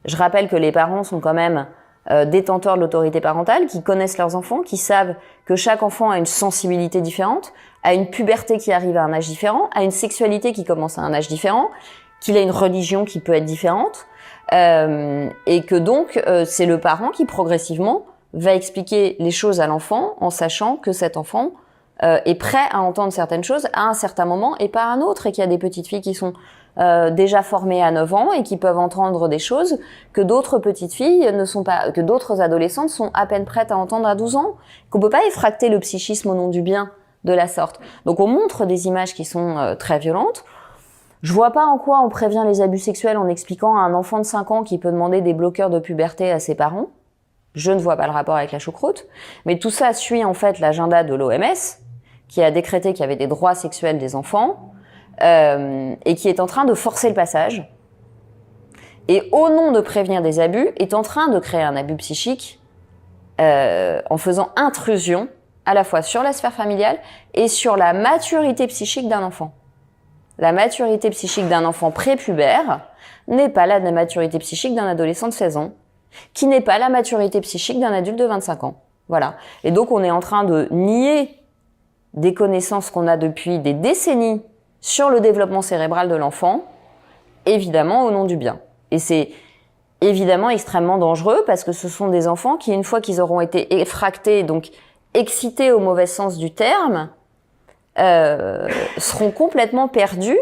Je rappelle que les parents sont quand même détenteurs de l'autorité parentale, qui connaissent leurs enfants, qui savent que chaque enfant a une sensibilité différente, a une puberté qui arrive à un âge différent, a une sexualité qui commence à un âge différent, qu'il a une religion qui peut être différente, et que donc c'est le parent qui progressivement va expliquer les choses à l'enfant en sachant que cet enfant est prêt à entendre certaines choses à un certain moment et pas à un autre, et qu'il y a des petites filles qui sont déjà formées à 9 ans et qui peuvent entendre des choses que d'autres petites filles ne sont pas, que d'autres adolescentes sont à peine prêtes à entendre à 12 ans, qu'on peut pas effracter le psychisme au nom du bien de la sorte. Donc on montre des images qui sont très violentes. Je vois pas en quoi on prévient les abus sexuels en expliquant à un enfant de 5 ans qui peut demander des bloqueurs de puberté à ses parents. Je ne vois pas le rapport avec la choucroute. Mais tout ça suit en fait l'agenda de l'OMS, qui a décrété qu'il y avait des droits sexuels des enfants, et qui est en train de forcer le passage. Et au nom de prévenir des abus, est en train de créer un abus psychique en faisant intrusion à la fois sur la sphère familiale et sur la maturité psychique d'un enfant. La maturité psychique d'un enfant prépubère n'est pas la maturité psychique d'un adolescent de 16 ans, qui n'est pas la maturité psychique d'un adulte de 25 ans. Voilà. Et donc on est en train de nier des connaissances qu'on a depuis des décennies sur le développement cérébral de l'enfant, évidemment au nom du bien. Et c'est évidemment extrêmement dangereux parce que ce sont des enfants qui, une fois qu'ils auront été effractés, donc excités au mauvais sens du terme, seront complètement perdus